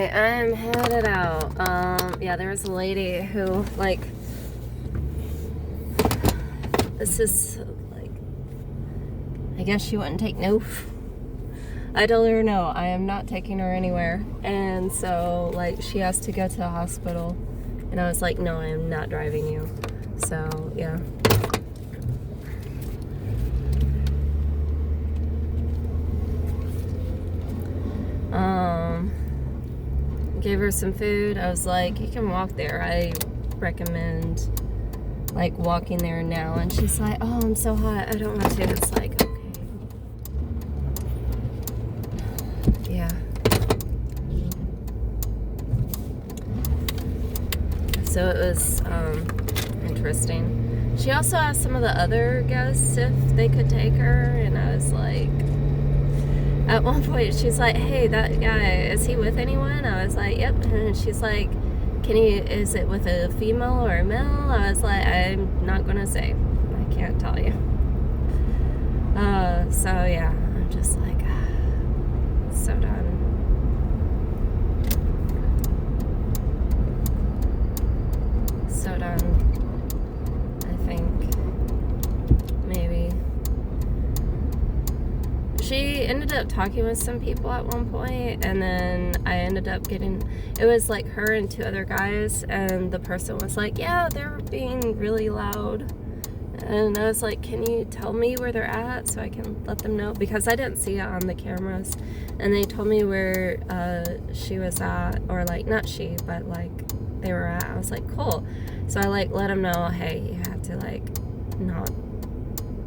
Alright, I'm headed out. Yeah, there was a lady who, like, this is, like, I guess she wouldn't take no. I told her no, I am not taking her anywhere. And so, like, she has to go to the hospital. And I was like, no, I am not driving you. So, yeah. Gave her some food. I was like, you can walk there. I recommend, like, walking there now. And she's like, oh, I'm so hot. I don't want to. It's like, okay. Yeah. So it was interesting. She also asked some of the other guests if they could take her. And I was like, at one point, she's like, hey, that guy, is he with anyone? I was like, yep. And she's like, is it with a female or a male? I was like, I'm not going to say. I can't tell you. So, yeah, I'm just like, so done. So done. I think maybe. She ended up talking with some people at one point, and then I ended up getting, it was like her and two other guys, and the person was like, yeah, they're being really loud. And I was like, can you tell me where they're at so I can let them know? Because I didn't see it on the cameras. And they told me where she was at, or like, not she, but like they were at. I was like, cool. So I like let them know, hey, you have to like not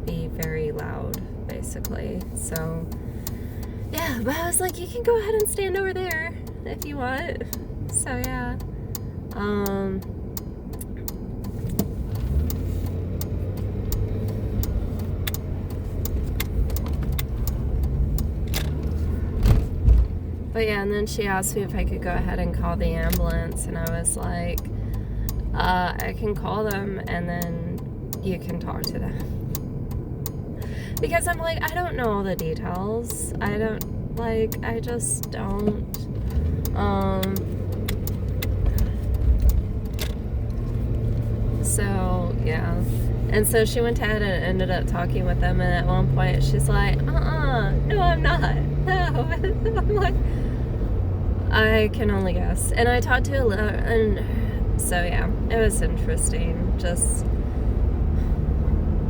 be very loud, basically. So yeah, but I was like, you can go ahead and stand over there if you want. So yeah. But yeah, and then she asked me if I could go ahead and call the ambulance, and I was like, I can call them and then you can talk to them. Because I'm like, I don't know all the details. I just don't. So, yeah. And so she went ahead and ended up talking with them, and at one point she's like, no, I'm not. No. I'm like, I can only guess. And I talked to her, and so, yeah, it was interesting. Just,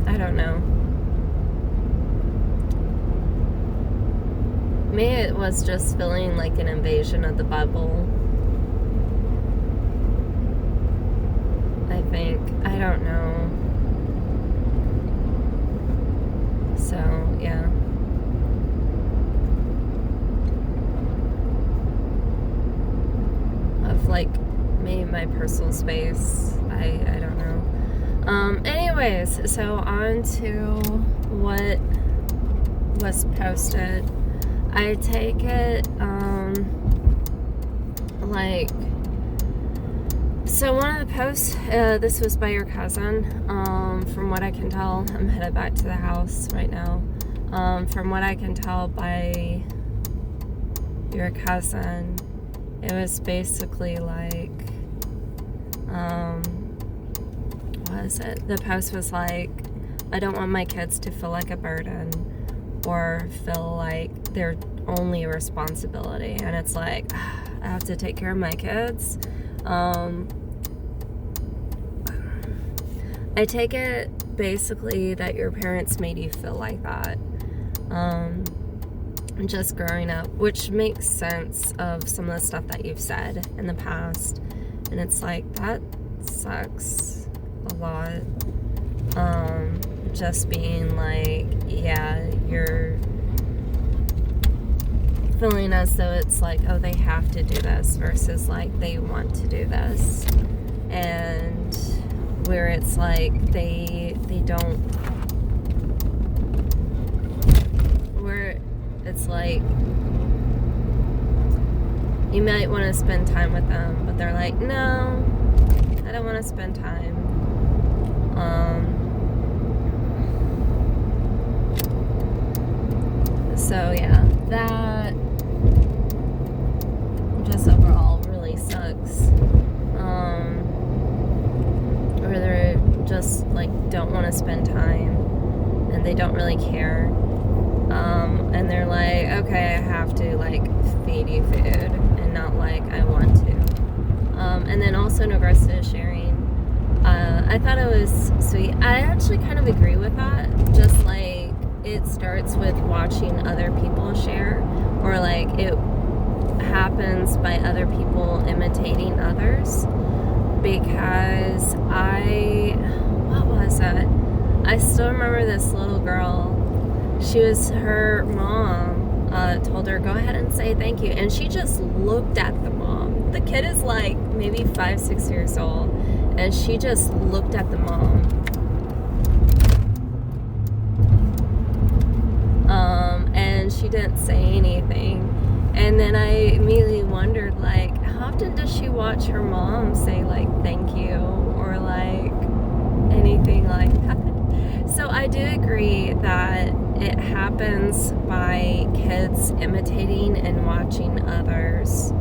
I don't know. Me, it was just feeling like an invasion of the bubble. I think. I don't know. So, yeah. Of, like, maybe my personal space. I don't know. Anyways, so on to what was posted. I take it, like, so one of the posts, this was by your cousin. From what I can tell, I'm headed back to the house right now. From what I can tell by your cousin, it was basically like, what is it? The post was like, I don't want my kids to feel like a burden or feel like they're only a responsibility. And it's like, I have to take care of my kids. I take it basically that your parents made you feel like that. Just growing up, which makes sense of some of the stuff that you've said in the past. And it's like, that sucks a lot. Just being like, yeah, you're feeling as though it's like, oh, they have to do this versus like they want to do this. And where it's like they don't, where it's like you might want to spend time with them, but they're like, no, I don't want to spend time. So yeah, that just overall don't want to spend time and they don't really care. And they're like, okay, I have to like feed you food, and not like I want to. And then also in regards to sharing, I thought it was sweet. I actually kind of agree with that. Just like it starts with watching other people share, or like it happens by other people imitating others. Because what was that? I still remember this little girl. Her mom told her, go ahead and say thank you. And she just looked at the mom. The kid is like maybe 5-6 years old. And she just looked at the mom. And she didn't say anything. And then I immediately wondered, like, how often does she watch her mom say, like, thank you, or, like, anything like that? So I do agree that it happens by kids imitating and watching others,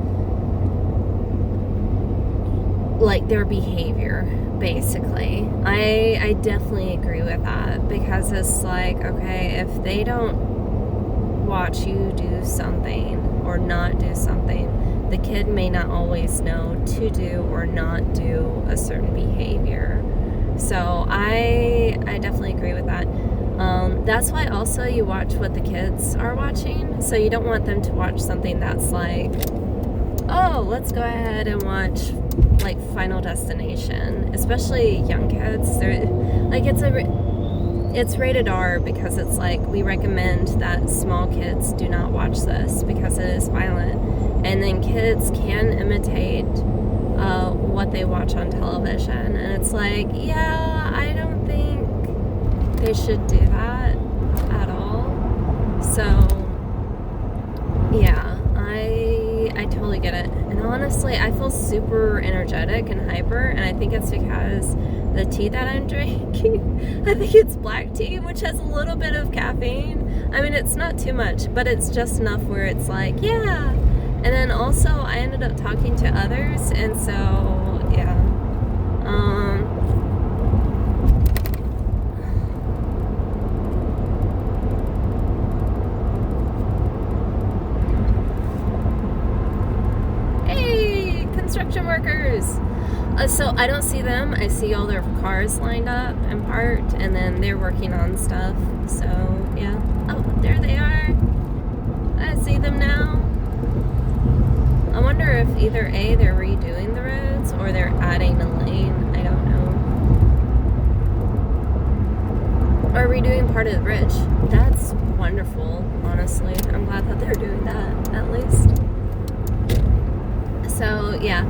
like, their behavior, basically. I definitely agree with that, because it's like, okay, if they don't watch you do something or not do something, the kid may not always know to do or not do a certain behavior. So I definitely agree with that. That's why also you watch what the kids are watching. So you don't want them to watch something that's like, oh, let's go ahead and watch like Final Destination. Especially young kids. They're like, it's rated R because it's like we recommend that small kids do not watch this because it is violent. And then kids can imitate what they watch on television. And it's like, yeah, I don't think they should do that at all. So, yeah, I totally get it. And honestly, I feel super energetic and hyper. And I think it's because the tea that I'm drinking, I think it's black tea, which has a little bit of caffeine. I mean, it's not too much, but it's just enough where it's like, yeah. And then also I ended up talking to others, and so, yeah. Hey, construction workers! So I don't see them. I see all their cars lined up and parked, and then they're working on stuff. So, yeah. Oh, there they are. I see them now. I wonder if either A, they're redoing the roads, or they're adding a lane. I don't know. Or redoing part of the bridge. That's wonderful, honestly. I'm glad that they're doing that, at least. So, yeah.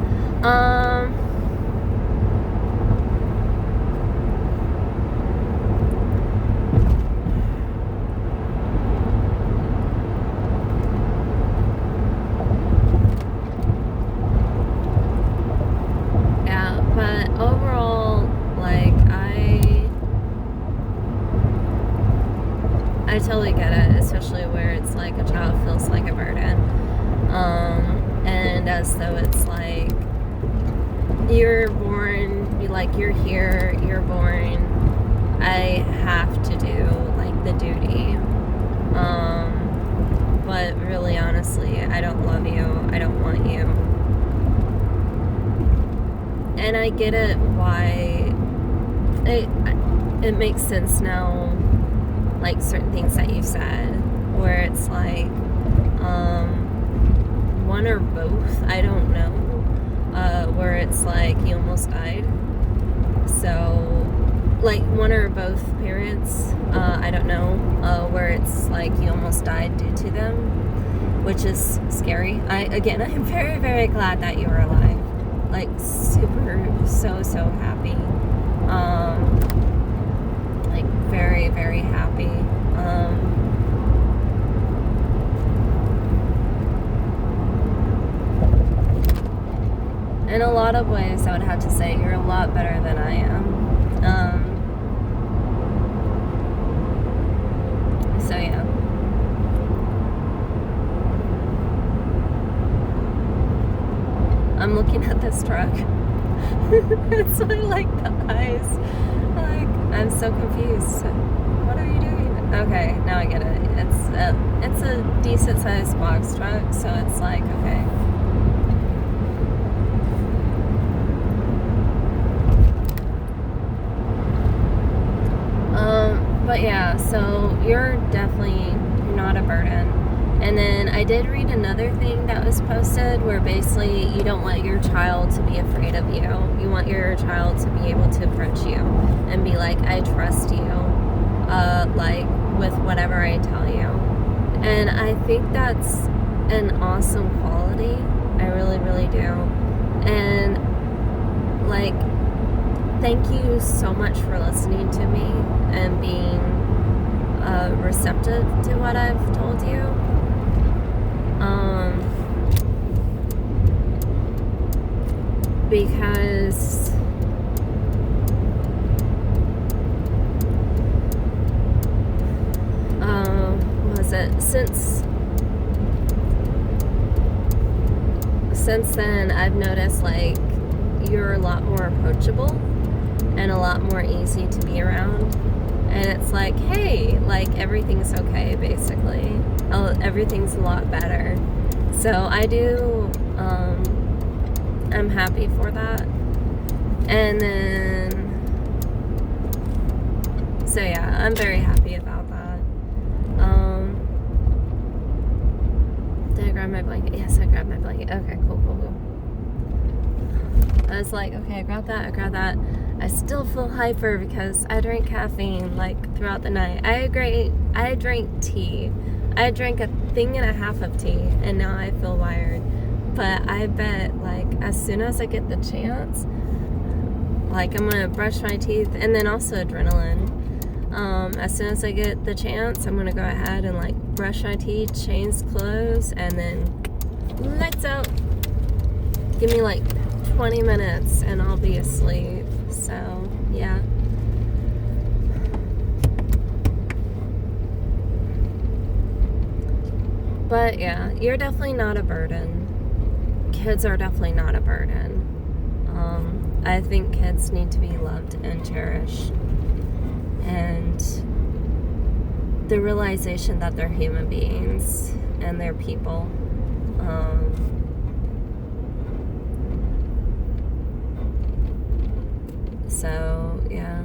I totally get it, especially where it's like a child feels like a burden. And as though it's like you're born, you're here, you're born, I have to do like the duty. But really, honestly, I don't love you, I don't want you. And I get it why it makes sense now, like certain things that you said, where it's like one or both, I don't know, where it's like you almost died. So like one or both parents, I don't know, where it's like you almost died due to them, which is scary. I'm very, very glad that you were alive. Like super, so happy. Like very, very happy. In a lot of ways, I would have to say you're a lot better than I am. So yeah. I'm looking at this truck. It's like the eyes. Like, I'm so confused. What are you doing? Okay, now I get it. It's a decent sized box truck, so it's like, okay. But yeah, so you're not a burden. And then I did read another thing that was posted where basically you don't want your child to be afraid of you. You want your child to be able to approach you and be like, I trust you, like with whatever I tell you. And I think that's an awesome quality. I really, really do. And like, thank you so much for listening to me and being receptive to what I've told you. Because what was it? Since then, I've noticed like you're a lot more approachable and a lot more easy to be around. And it's like, hey, like everything's okay, basically. Everything's a lot better. So I do, I'm happy for that. And then, so yeah, I'm very happy about that. Did I grab my blanket? Yes, I grabbed my blanket. Okay, cool. I was like, okay, I grabbed that. I still feel hyper because I drank caffeine like throughout the night. I drank tea. I drank a thing and a half of tea, and now I feel wired. But I bet like as soon as I get the chance, like I'm gonna brush my teeth, and then also adrenaline. As soon as I get the chance, I'm gonna go ahead and like brush my teeth, change clothes, and then lights out. Give me like 20 minutes and I'll be asleep. So, yeah. But yeah, you're definitely not a burden. Kids are definitely not a burden. I think kids need to be loved and cherished. And the realization that they're human beings and they're people. So, yeah.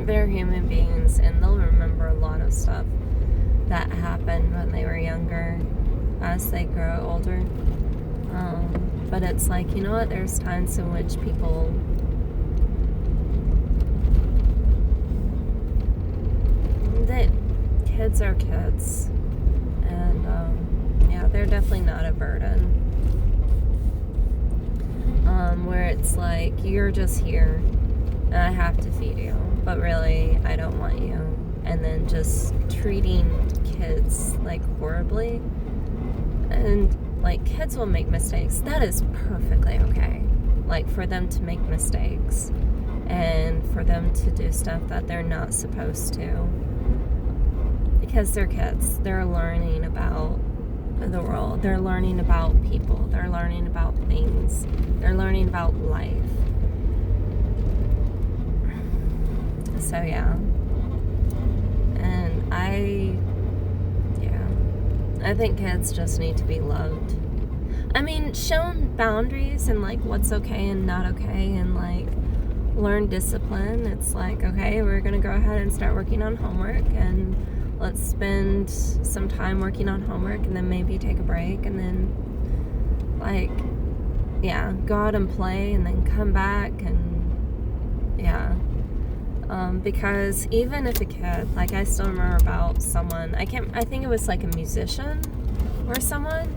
They're human beings, and they'll remember a lot of stuff that happened when they were younger as they grow older. But it's like, you know what, there's times in which kids are kids, and yeah, they're definitely not a burden. Where it's like, you're just here and I have to feed you, but really I don't want you, and then just treating kids like horribly. And like, kids will make mistakes. That is perfectly okay. Like, for them to make mistakes and for them to do stuff that they're not supposed to, because they're kids. They're learning about the world. They're learning about people. They're learning about things. They're learning about life. So yeah. And I think kids just need to be loved. I mean, shown boundaries and like what's okay and not okay, and like learn discipline. It's like, okay, we're gonna go ahead and start working on homework, and let's spend some time working on homework, and then maybe take a break, and then like, yeah, go out and play, and then come back, and yeah. Because even if a kid, like, I still remember about someone, I think it was like a musician or someone,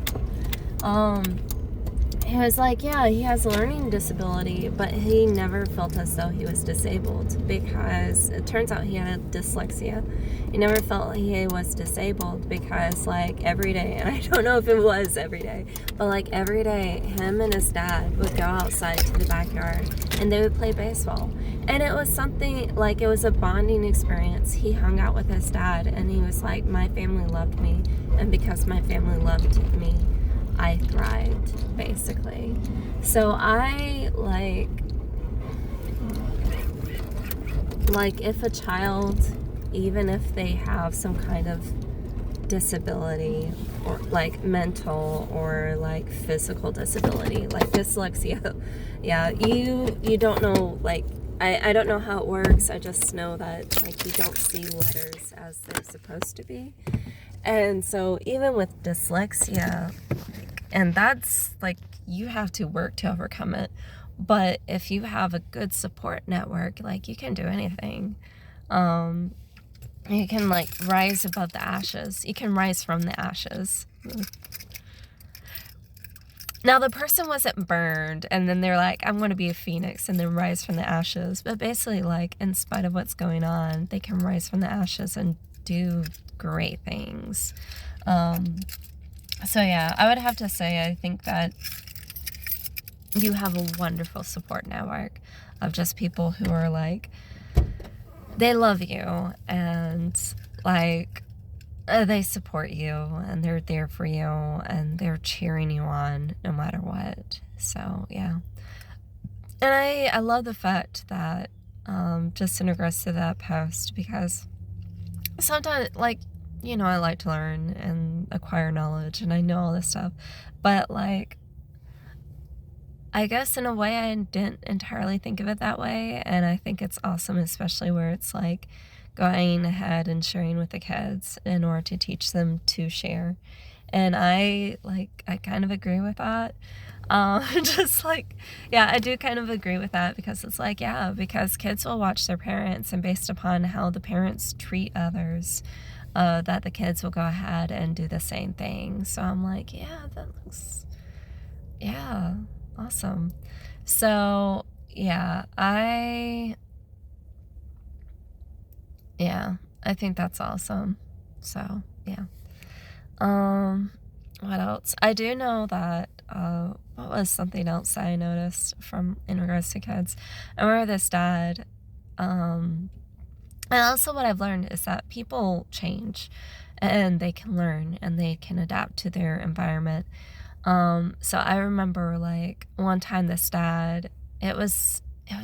he was like, yeah, he has a learning disability, but he never felt as though he was disabled, because it turns out he had dyslexia. He never felt he was disabled because, like, every day, and I don't know if it was every day, but like every day, him and his dad would go outside to the backyard and they would play baseball. And it was something, like, it was a bonding experience. He hung out with his dad and he was like, my family loved me, and because my family loved me, I thrived, basically. So I like if a child, even if they have some kind of disability, or like mental or like physical disability, like dyslexia, yeah, you don't know, like, I don't know how it works. I just know that, like, you don't see letters as they're supposed to be. And so even with dyslexia, and that's like, you have to work to overcome it. But if you have a good support network, like, you can do anything. You can, like, rise above the ashes. You can rise from the ashes. Now, the person wasn't burned, and then they're like, I'm going to be a phoenix, and then rise from the ashes. But basically, like, in spite of what's going on, they can rise from the ashes and do great things. So yeah, I would have to say, I think that you have a wonderful support network of just people who are like, they love you, and like, they support you, and they're there for you, and they're cheering you on no matter what. So yeah. And I love the fact that, just in regards to that post, because sometimes, like, you know, I like to learn and acquire knowledge, and I know all this stuff, but like, I guess in a way I didn't entirely think of it that way, and I think it's awesome, especially where it's like going ahead and sharing with the kids in order to teach them to share. And I kind of agree with that. Just like, yeah, I do kind of agree with that, because it's like, yeah, because kids will watch their parents, and based upon how the parents treat others, that the kids will go ahead and do the same thing. So I'm like, yeah, that looks, yeah, awesome. So yeah, I think that's awesome. So yeah. What else? I do know that, what was something else that I noticed from, in regards to kids? I remember this dad, and also what I've learned is that people change, and they can learn, and they can adapt to their environment. So I remember, like, one time this dad, it was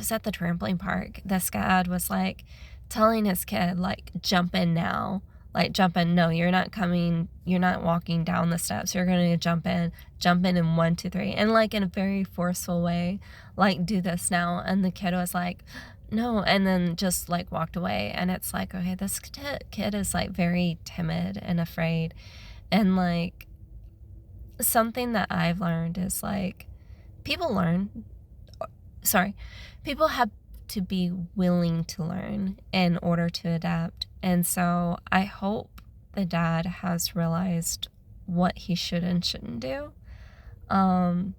at the trampoline park. This dad was like telling his kid, like, jump in now. Like, jump in. No, you're not walking down the steps. You're going to jump in 1, 2, 3. And like, in a very forceful way, like, do this now. And the kid was like, no. And then just like walked away. And it's like, okay, this kid is like very timid and afraid. And like, something that I've learned is like, people have to be willing to learn in order to adapt. And so I hope the dad has realized what he should and shouldn't do. And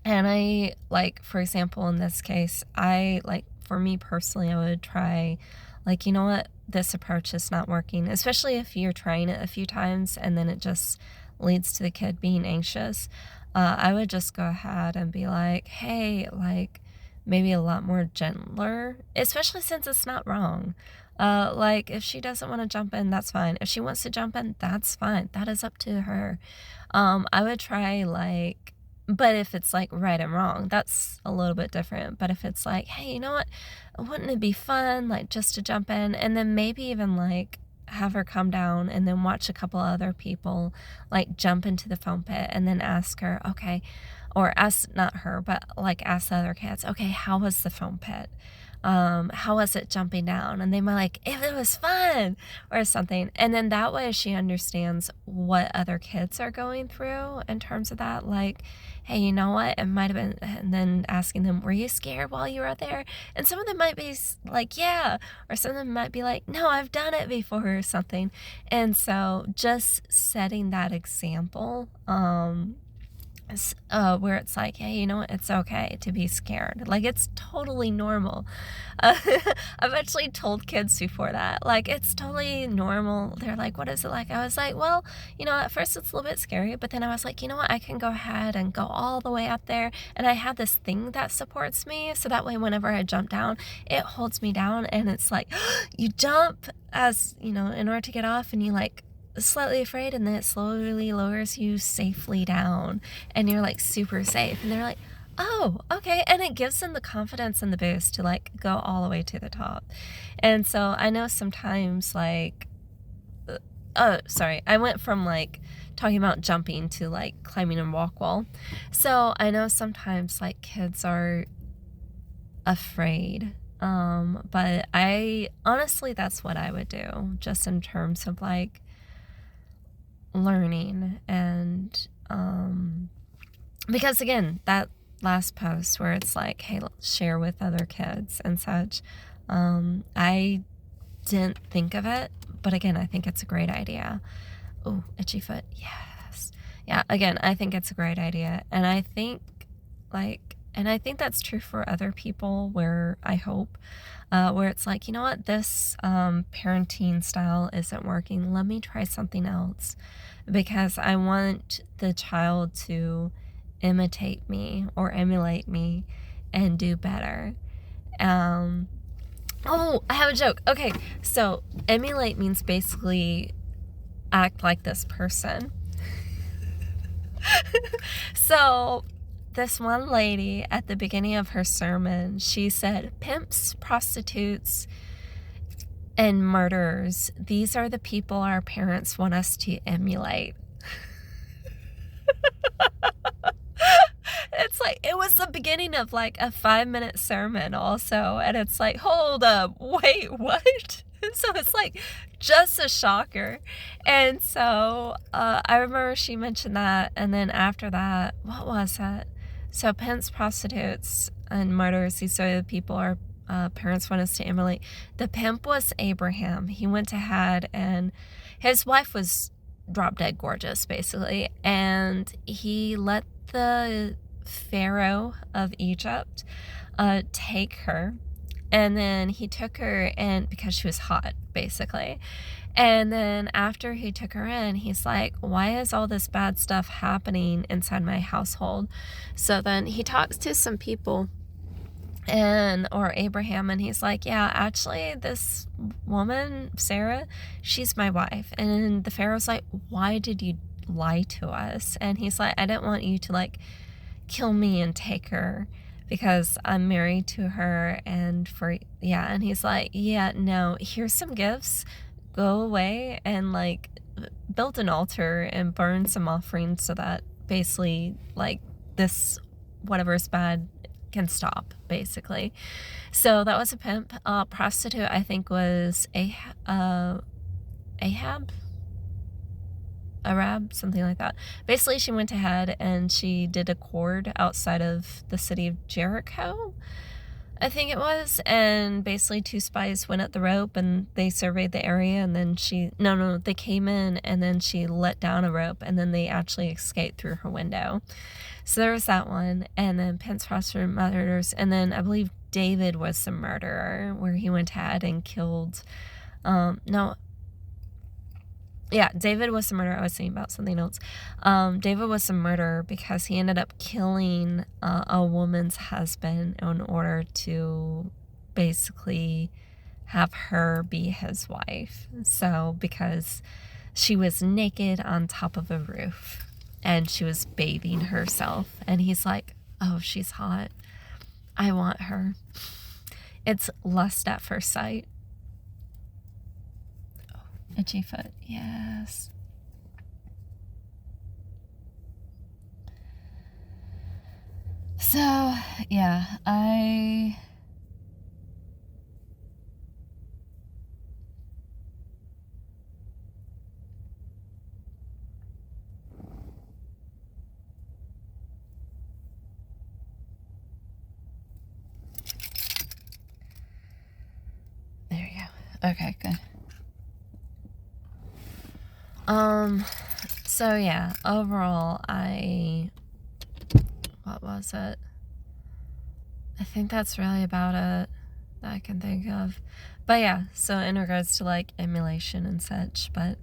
I, like, for example, in this case, for me personally, I would try, like, you know what, this approach is not working, especially if you're trying it a few times and then it just leads to the kid being anxious. I would just go ahead and be like, hey, like, maybe a lot more gentler, especially since it's not wrong. Like, if she doesn't want to jump in, that's fine. If she wants to jump in, that's fine. That is up to her. I would try, like, but if it's like right and wrong, that's a little bit different. But if it's like, hey, you know what, wouldn't it be fun, like, just to jump in, and then maybe even like have her come down and then watch a couple other people like jump into the foam pit, and then ask her, okay, or ask, not her, but like ask the other cats, okay, how was the foam pit? How was it jumping down? And they might like, if it was fun or something. And then that way she understands what other kids are going through in terms of that. Like, hey, you know what? It might have been, and then asking them, were you scared while you were there? And some of them might be like, yeah, or some of them might be like, no, I've done it before or something. And so just setting that example, where it's like, hey, you know what? It's okay to be scared. Like, it's totally normal. I've actually told kids before that, like, it's totally normal. They're like, what is it like? I was like, well, at first it's a little bit scary, but then I was like, you know what? I can go ahead and go all the way up there. And I have this thing that supports me. So that way, whenever I jump down, it holds me down. And it's like, you jump in order to get off, and you like, slightly afraid, and then it slowly lowers you safely down, and you're like super safe. And they're like, oh, okay. And it gives them the confidence and the boost to like go all the way to the top. And so I know sometimes like, I went from like talking about jumping to like climbing a rock wall. So I know sometimes like kids are afraid. But I honestly, that's what I would do, just in terms of like learning. And because again, that last post where it's like, hey, share with other kids and such, I didn't think of it, but again, I think it's a great idea. Oh, itchy foot. Yes. Yeah, again, I think it's a great idea. And I think that's true for other people, where I hope where it's like, you know what, this parenting style isn't working. Let me try something else, because I want the child to imitate me or emulate me and do better. Oh, I have a joke. Okay, so emulate means basically act like this person. So this one lady at the beginning of her sermon, she said, pimps, prostitutes, and murderers, these are the people our parents want us to emulate. It's like, it was the beginning of like a 5-minute sermon also, and it's like, hold up, wait, what? So it's like just a shocker. And so I remember she mentioned that, and then after that, what was that? So pimps, prostitutes, and murderers, these are the people our parents want us to emulate. The pimp was Abraham. He went ahead, and his wife was drop dead gorgeous, basically, and he let the Pharaoh of Egypt take her. And then he took her in because she was hot, basically. And then after he took her in, he's like, why is all this bad stuff happening inside my household? So then he talks to some people, or Abraham, and he's like, yeah, actually this woman, Sarah, she's my wife. And the Pharaoh's like, why did you lie to us? And he's like, I didn't want you to like kill me and take her, because I'm married to her. And and he's like, yeah, no, here's some gifts, go away and like build an altar and burn some offerings, so that basically like this whatever's bad can stop, basically. So that was a pimp. Prostitute, I think, was Arab, something like that. Basically, she went ahead and she did a cord outside of the city of Jericho, I think it was, and basically 2 spies went up the rope and they surveyed the area, and then they came in and then she let down a rope, and then they actually escaped through her window. So there was that one. And then pimps, prostitutes, murders, and then I believe David was the murderer, where he went ahead and killed David was the murderer. I was thinking about something else. David was the murderer because he ended up killing a woman's husband in order to basically have her be his wife. So because she was naked on top of a roof and she was bathing herself, and he's like, oh, she's hot, I want her. It's lust at first sight. Itchy foot, yes. So, yeah, there you go. Okay, good. So yeah, overall, I what was it? I think that's really about it that I can think of. But yeah, so in regards to like emulation and such, but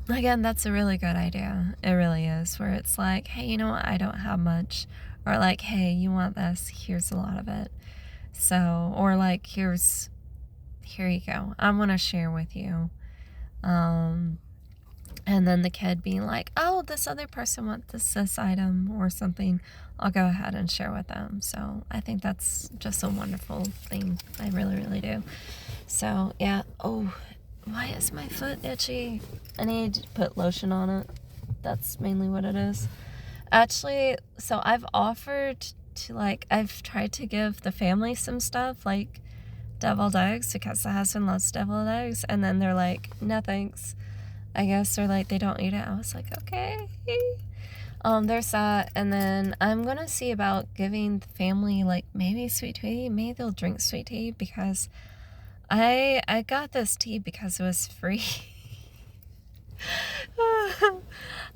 again, that's a really good idea. It really is, where it's like, hey, you know what? I don't have much. Or like, hey, you want this? Here's a lot of it. So, or like, here you go. I want to share with you. And then the kid being like, oh, this other person wants this item or something. I'll go ahead and share with them. So I think that's just a wonderful thing. I really, really do. So yeah. Oh, why is my foot itchy? I need to put lotion on it. That's mainly what it is. Actually, so I've offered to like, I've tried to give the family some stuff like deviled eggs because the husband loves deviled eggs. And then they're like, no thanks. I guess they're like, they don't eat it. I was like, okay. There's that. And then I'm gonna see about giving the family like maybe sweet tea. Maybe they'll drink sweet tea because I got this tea because it was free.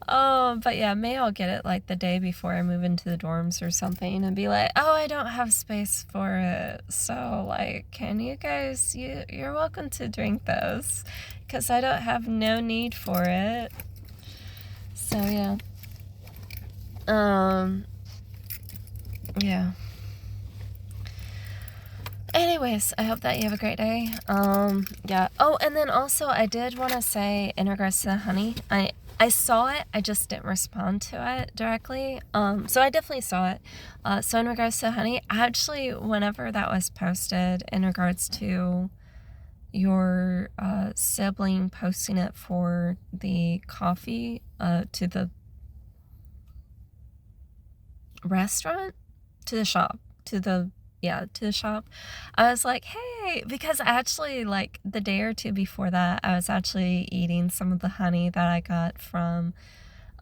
But yeah, maybe I'll get it like the day before I move into the dorms or something and be like, oh, I don't have space for it. So like, can you guys, you're welcome to drink this because I don't have no need for it. So yeah. Yeah. Anyways, I hope that you have a great day. Yeah. Oh, and then also I did want to say in regards to the honey, I saw it, I just didn't respond to it directly. So I definitely saw it. So in regards to honey, actually, whenever that was posted in regards to your sibling posting it for the coffee to the restaurant, to the shop, to the shop, I was like, hey, because actually like the day or two before that, I was actually eating some of the honey that I got from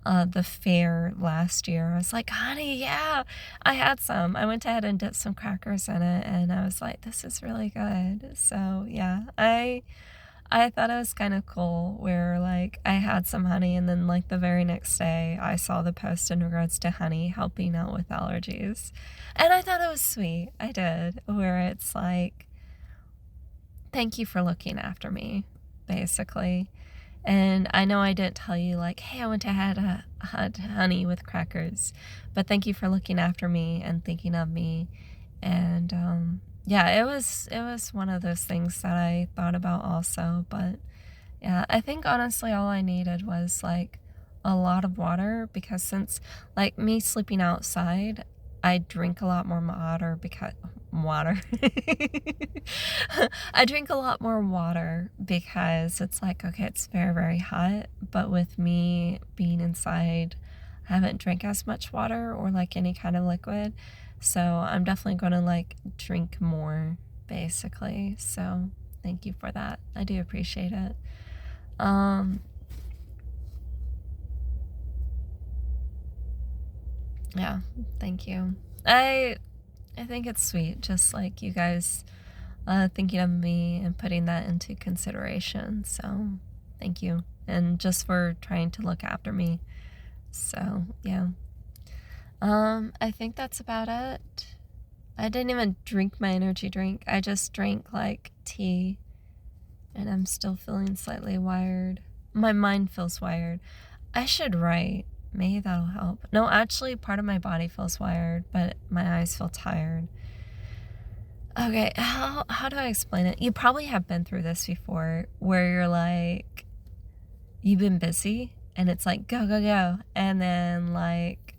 the fair last year. I was like, honey, yeah, I had some. I went ahead and dipped some crackers in it, and I was like, this is really good. So yeah, I thought it was kind of cool where like I had some honey and then like the very next day I saw the post in regards to honey helping out with allergies. And I thought it was sweet. I did. Where it's like, thank you for looking after me, basically. And I know I didn't tell you like, hey, I went ahead and had honey with crackers, but thank you for looking after me and thinking of me. And yeah, it was one of those things that I thought about also. But yeah, I think honestly all I needed was like a lot of water, because since like me sleeping outside, I drink a lot more water because I drink a lot more water because it's like, okay, it's very, very hot, but with me being inside, I haven't drank as much water or like any kind of liquid. So I'm definitely going to like drink more, basically. So thank you for that. I do appreciate it. Yeah, thank you. I think it's sweet, just like you guys thinking of me and putting that into consideration. So thank you. And just for trying to look after me. So yeah. I think that's about it. I didn't even drink my energy drink. I just drank like tea, and I'm still feeling slightly wired. My mind feels wired. I should write. Maybe that'll help. No, actually, part of my body feels wired, but my eyes feel tired. Okay, how do I explain it? You probably have been through this before, where you're like, you've been busy, and it's like, go, go, go. And then, like,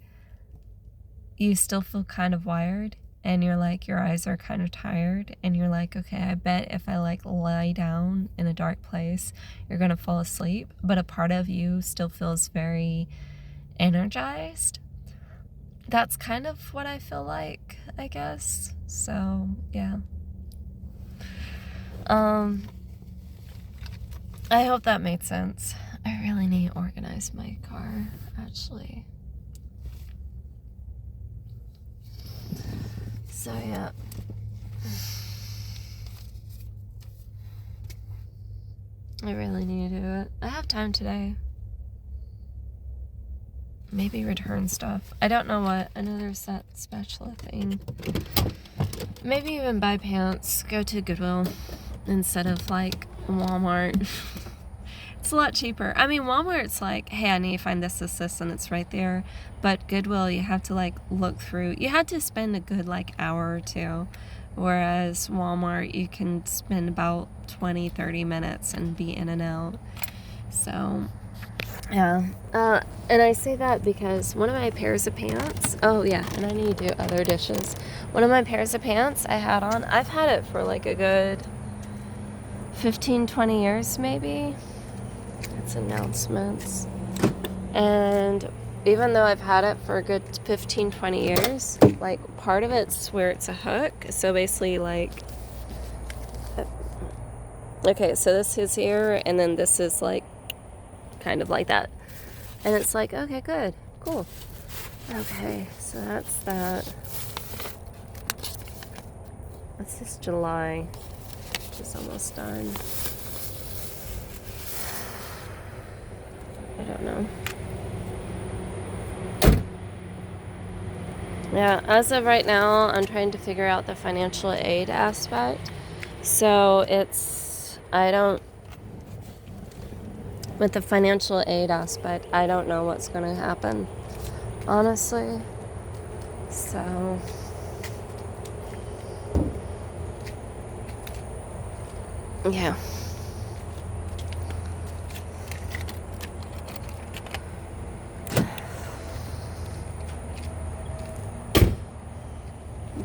you still feel kind of wired, and you're like, your eyes are kind of tired, and you're like, okay, I bet if I like lie down in a dark place, you're gonna fall asleep, but a part of you still feels very energized. That's kind of what I feel like, I guess. So yeah. I hope that made sense. I really need to organize my car, actually. So yeah. I really need to do it. I have time today. maybe return stuff. I don't know what. I know there's that spatula thing. Maybe even buy pants. Go to Goodwill instead of like Walmart. It's a lot cheaper. I mean, Walmart's like, hey, I need to find this, and it's right there. But Goodwill, you have to like look through. You had to spend a good like hour or two. Whereas Walmart, you can spend about 20, 30 minutes and be in and out. So, yeah. And I say that because one of my pairs of pants, oh yeah, and I need to do other dishes. One of my pairs of pants I had on, I've had it for like a good 15, 20 years maybe. That's announcements. And even though I've had it for a good 15, 20 years, like part of it's where it's a hook. So basically like, okay, so this is here and then this is like kind of like that. And it's like, okay, good, cool. Okay, so that's that. This is July, which is almost done. I don't know. Yeah, as of right now, I'm trying to figure out the financial aid aspect. So with the financial aid aspect, I don't know what's going to happen, honestly. So, yeah.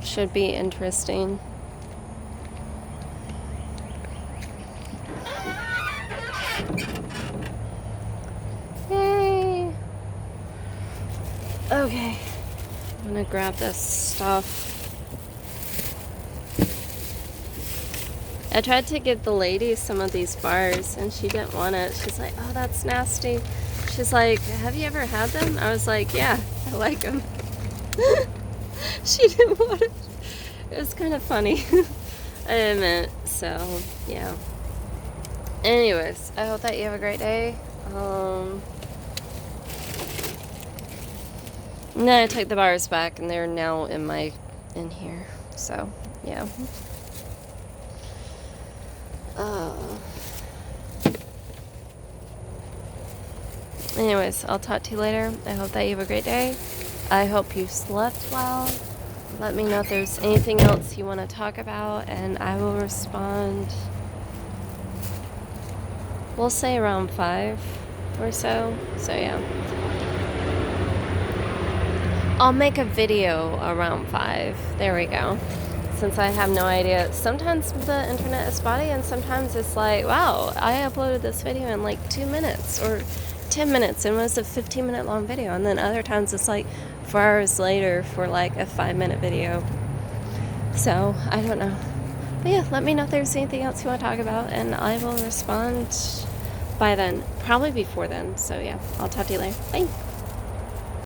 Should be interesting. Yay! Okay, I'm gonna grab this stuff. I tried to give the lady some of these bars and she didn't want it. She's like, oh, that's nasty. She's like, have you ever had them? I was like, yeah, I like them. She didn't want it. It was kind of funny. I admit. So, yeah. Anyways, I hope that you have a great day. And then I took the bars back and they're now in here. So, yeah. Anyways, I'll talk to you later. I hope that you have a great day. I hope you slept well. Let me know if there's anything else you want to talk about, and I will respond. We'll say around 5 or so. So, yeah. I'll make a video around 5. There we go. Since I have no idea. Sometimes the internet is spotty, and sometimes it's like, wow, I uploaded this video in like 2 minutes or 10 minutes, and it was a 15-minute long video. And then other times it's like 4 hours later for like a 5-minute video. So, I don't know. But yeah, let me know if there's anything else you want to talk about, and I will respond by then. Probably before then. So yeah, I'll talk to you later. Bye.